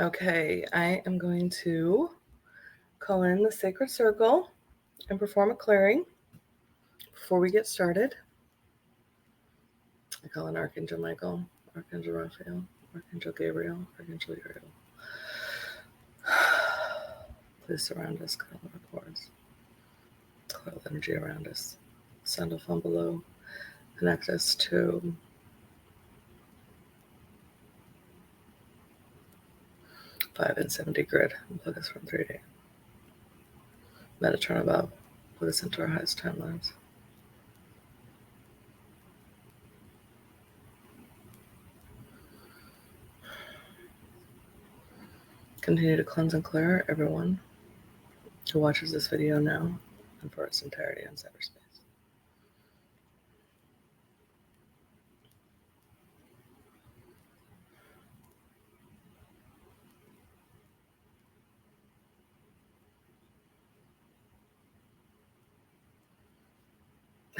Okay, I am going to call in the sacred circle and perform a clearing. Before we get started, I call in Archangel Michael, Archangel Raphael, Archangel Gabriel, Archangel Uriel. Please surround us, coil our cords, coil energy around us, send a from below, connect us to 5 and 70 grid, and plug us from 3D. Metatron above, put us into our highest timelines. Continue to cleanse and clear everyone who watches this video now and for its entirety in cyberspace.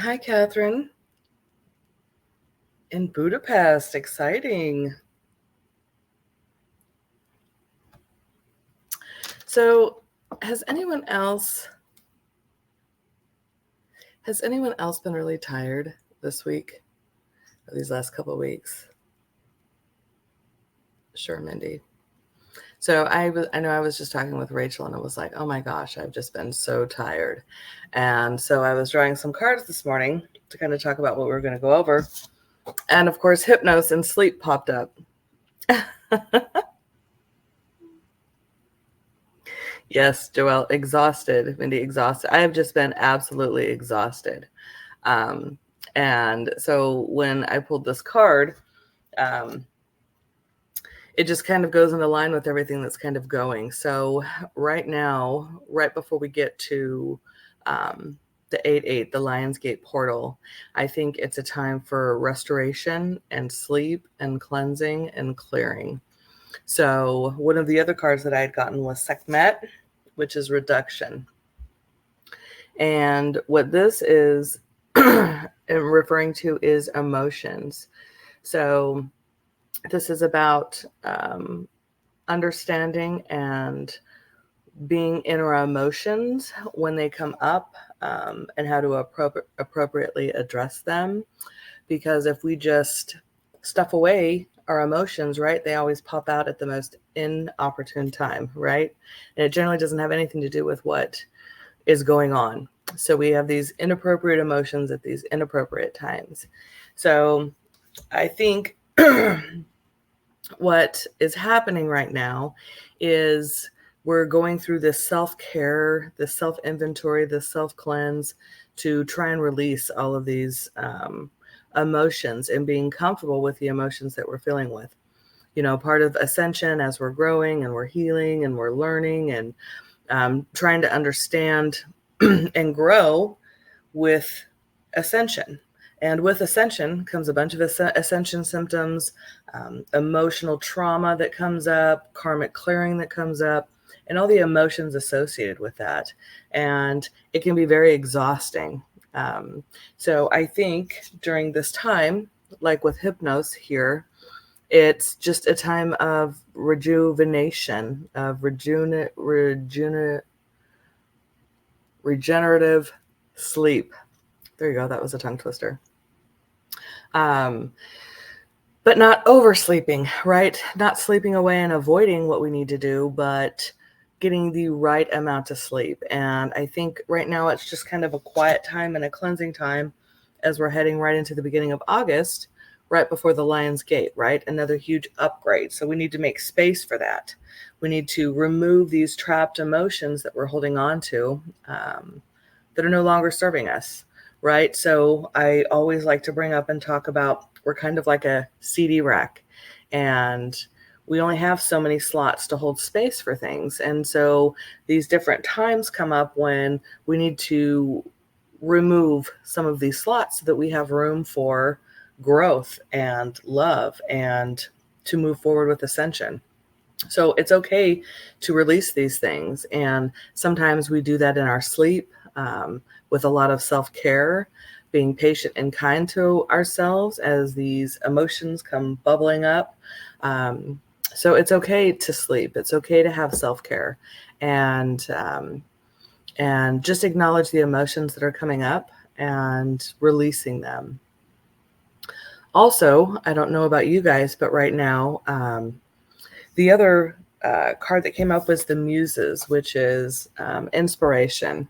Hi, Catherine. In Budapest, exciting. So, has anyone else been really tired this week, or these last couple of weeks? Sure, Mindy. So I know I was just talking with Rachel, and it was like, oh my gosh, I've just been so tired. And so I was drawing some cards this morning to kind of talk about what we were going to go over. And of course, hypnosis and sleep popped up. Yes, Joelle, exhausted. Mindy, exhausted. I have just been absolutely exhausted. And so when I pulled this card, it just kind of goes into line with everything that's kind of going. So right now, right before we get to the 8-8, the Lionsgate portal, I think it's a time for restoration and sleep and cleansing and clearing. So one of the other cards that I had gotten was Sekhmet, which is reduction. And what this is referring to is emotions. So this is about understanding and being in our emotions when they come up, and how to appropriately address them. Because if we just stuff away our emotions, right, they always pop out at the most inopportune time, right? And it generally doesn't have anything to do with what is going on. So we have these inappropriate emotions at these inappropriate times. So I think what is happening right now is we're going through this self-care, this self-inventory, this self-cleanse to try and release all of these emotions and being comfortable with the emotions that we're feeling with. You know, part of ascension as we're growing and we're healing and we're learning and trying to understand and grow with ascension. And with ascension comes a bunch of ascension symptoms, emotional trauma that comes up, karmic clearing that comes up, and all the emotions associated with that. And it can be very exhausting. So I think during this time, like with hypnosis here, it's just a time of rejuvenation, of regenerative sleep. There you go. That was a tongue twister. But not oversleeping, right? Not sleeping away and avoiding what we need to do, but getting the right amount of sleep. And I think right now it's just kind of a quiet time and a cleansing time as we're heading right into the beginning of August, right before the Lion's Gate, right? Another huge upgrade. So we need to make space for that. We need to remove these trapped emotions that we're holding on to that are no longer serving us, right? So I always like to bring up and talk about we're kind of like a CD rack, and we only have so many slots to hold space for things. And so these different times come up when we need to remove some of these slots so that we have room for growth and love and to move forward with ascension. So it's okay to release these things. And sometimes we do that in our sleep with a lot of self-care, being patient and kind to ourselves as these emotions come bubbling up. So it's okay to sleep. It's okay to have self-care, and just acknowledge the emotions that are coming up and releasing them. Also, I don't know about you guys, but right now, the other card that came up was the Muses, which is inspiration.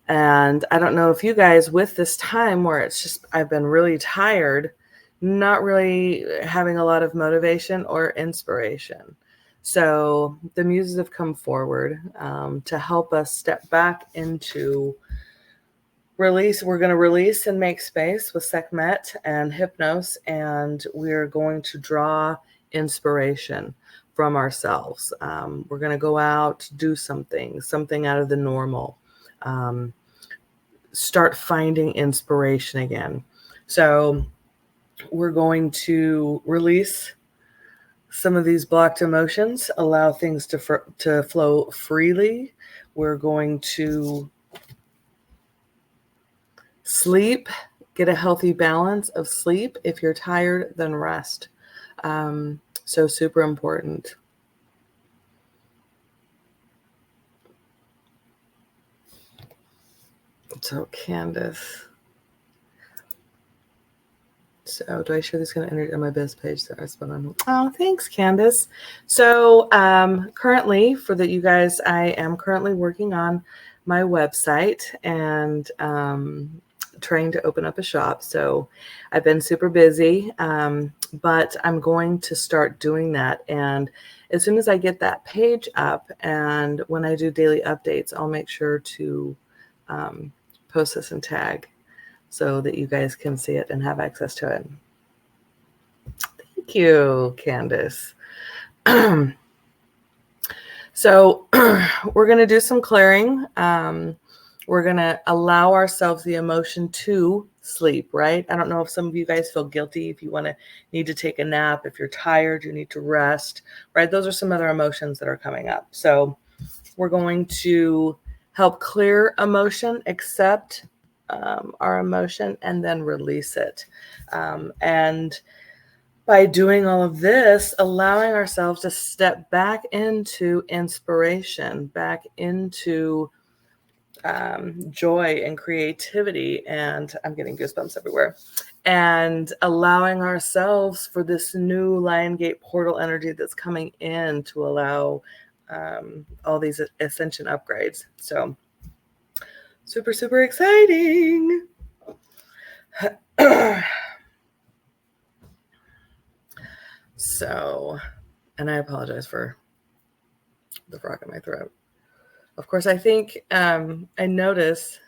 And I don't know if you guys, with this time where it's just, I've been really tired, not really having a lot of motivation or inspiration. So the Muses have come forward to help us step back into release. We're going to release and make space with Sekhmet and Hypnos, and we're going to draw inspiration from ourselves. We're going to go out, do something out of the normal. Start finding inspiration again. So we're going to release some of these blocked emotions, allow things to flow freely. We're going to sleep, get a healthy balance of sleep. If you're tired, then rest. So super important. So Candace. So do I share this kind of energy on my best page that I spent on? Oh, thanks, Candace. So currently, for that you guys, I am currently working on my website and trying to open up a shop. So I've been super busy, but I'm going to start doing that. And as soon as I get that page up and when I do daily updates, I'll make sure to post this and tag so that you guys can see it and have access to it. Thank you, Candace. So we're going to do some clearing. We're going to allow ourselves the emotion to sleep, right? I don't know if some of you guys feel guilty if you need to take a nap, if you're tired, you need to rest, right? Those are some other emotions that are coming up. So we're going to help clear emotion, accept our emotion, and then release it. And by doing all of this, allowing ourselves to step back into inspiration, back into joy and creativity, and I'm getting goosebumps everywhere, and allowing ourselves for this new Lion Gate portal energy that's coming in to allow all these ascension upgrades. So super, super exciting. So, and I apologize for the frog in my throat. Of course, I think I notice,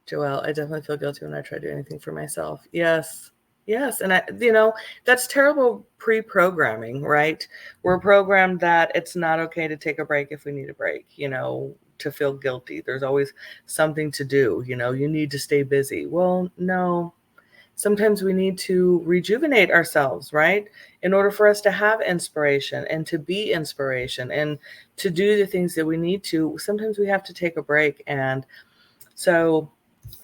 Joelle, I definitely feel guilty when I try to do anything for myself. Yes. And that's terrible pre-programming, right? We're programmed that it's not okay to take a break if we need a break, to feel guilty. There's always something to do, you need to stay busy. Well, no. Sometimes we need to rejuvenate ourselves, right? In order for us to have inspiration and to be inspiration and to do the things that we need to, sometimes we have to take a break. And so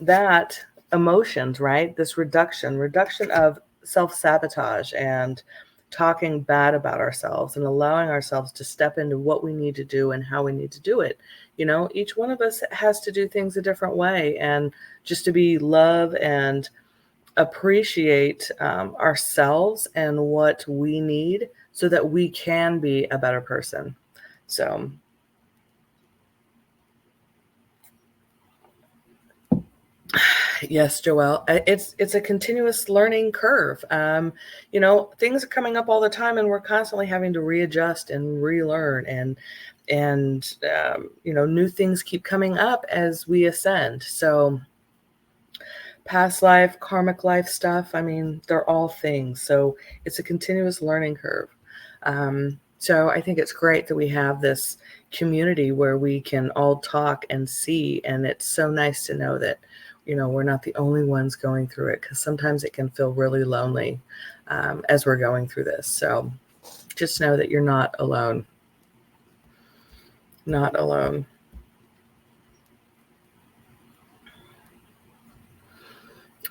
that emotions, right? This reduction of self-sabotage and talking bad about ourselves and allowing ourselves to step into what we need to do and how we need to do it. Each one of us has to do things a different way, and just to be love and appreciate ourselves and what we need so that we can be a better person. So yes, Joelle, it's a continuous learning curve. Things are coming up all the time, and we're constantly having to readjust and relearn, and new things keep coming up as we ascend. So past life, karmic life stuff, they're all things. So it's a continuous learning curve. So I think it's great that we have this community where we can all talk and see, and it's so nice to know that, we're not the only ones going through it, because sometimes it can feel really lonely as we're going through this. So just know that you're not alone. Not alone.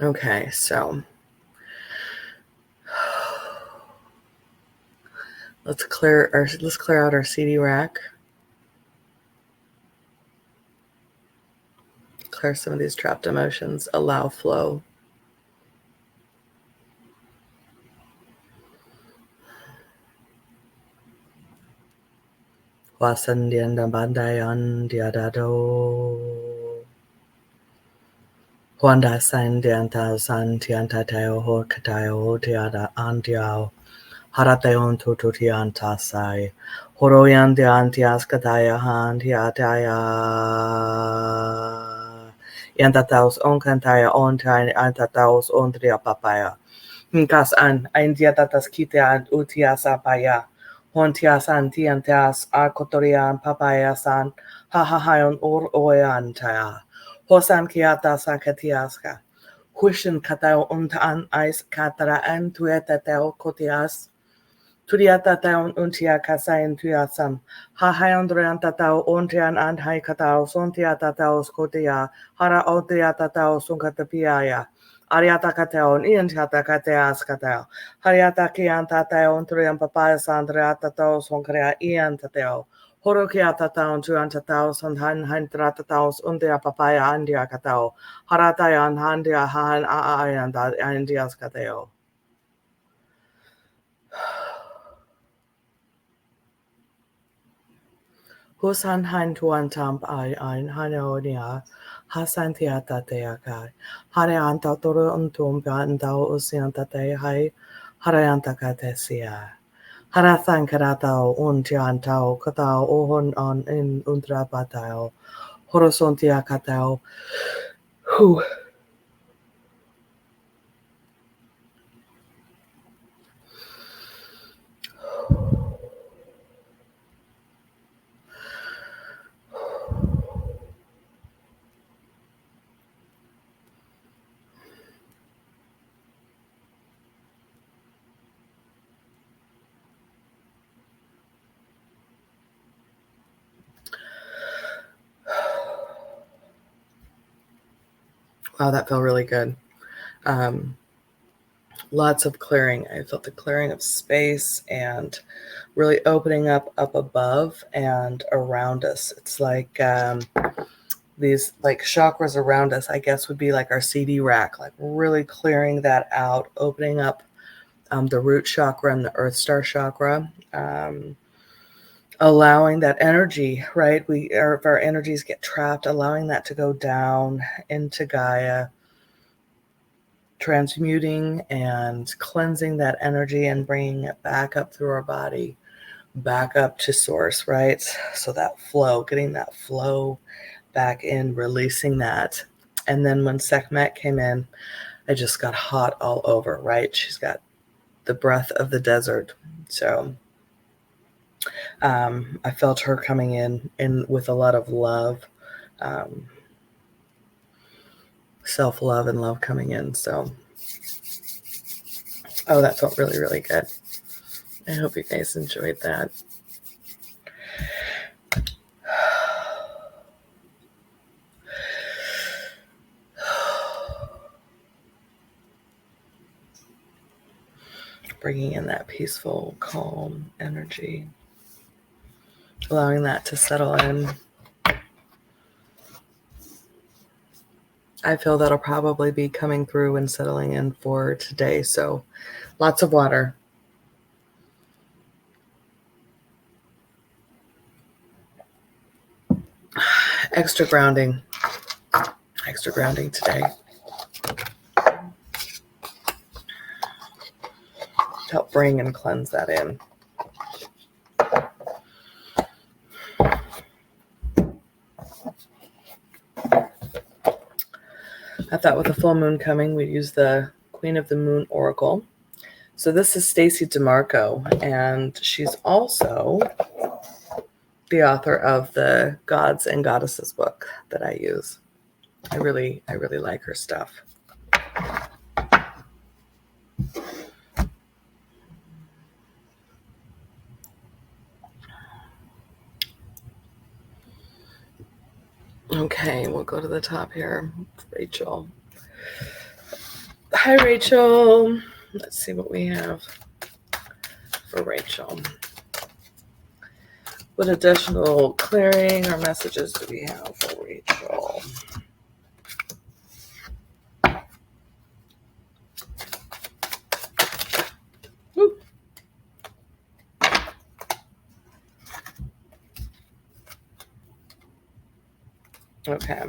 Okay, so Let's clear out our CD rack. Clear some of these trapped emotions. Allow flow. Wasan dianda bandayan diadado. Wanda san dianta san tianta teo ho katayo diada andiao. Harateon tututianta sai. Horoyan diantias kataya han diataya. Yantataos on kantaya on time antataos on tria papaya. Nkas an diatatas kitea utiasa paya. Hontias antiantias akotorian papaya san. Hahahayon or oyantia. Hosan kiata sakatiaska. Hushin katao untaan ais katara an tuetateo kotias. Turiata taon untia kasain tuasam. Hahayandrian tatao untian and hai katao sontiata taos kotia. Hara otiata tao sunkatapiaya. Ariata kataon iantiata kateas katao. Hariata kianta taon turian papaya sandriata tao sonkrea iantateo. Horokiata taon tuanta tao sonhan hantrata taos untia papaya andia katao. Haratayan handia han aayanda andias kateo. Husan han tuan tamp ai ein hanonia hasantiata teakai. Hareanta toro untum gandao usianta te hai hareanta katesia. Harathan karatao untiantao katao ohon on in untrapatao. Horosontia katao. Hu. Wow, that felt really good. Lots of clearing. I felt the clearing of space and really opening up above and around us. It's like these like chakras around us, I guess, would be like our CD rack, like really clearing that out, opening up the root chakra and the earth star chakra, allowing that energy, right? If our energies get trapped, allowing that to go down into Gaia, transmuting and cleansing that energy and bringing it back up through our body, back up to source, right? So that flow, getting that flow back in, releasing that. And then when Sekhmet came in, I just got hot all over, right? She's got the breath of the desert. So I felt her coming in with a lot of love, self-love and love coming in. So, oh, that felt really, really good. I hope you guys enjoyed that. Bringing in that peaceful, calm energy, allowing that to settle in. I feel that'll probably be coming through and settling in for today. So lots of water. Extra grounding today. Help bring and cleanse that in. I thought with the full moon coming, we'd use the Queen of the Moon Oracle. So this is Stacy DeMarco, and she's also the author of the Gods and Goddesses book that I use. I really like her stuff. Okay, we'll go to the top here. Rachel. Hi, Rachel. Let's see what we have for Rachel. What additional clearing or messages do we have for Rachel? Woo. Okay.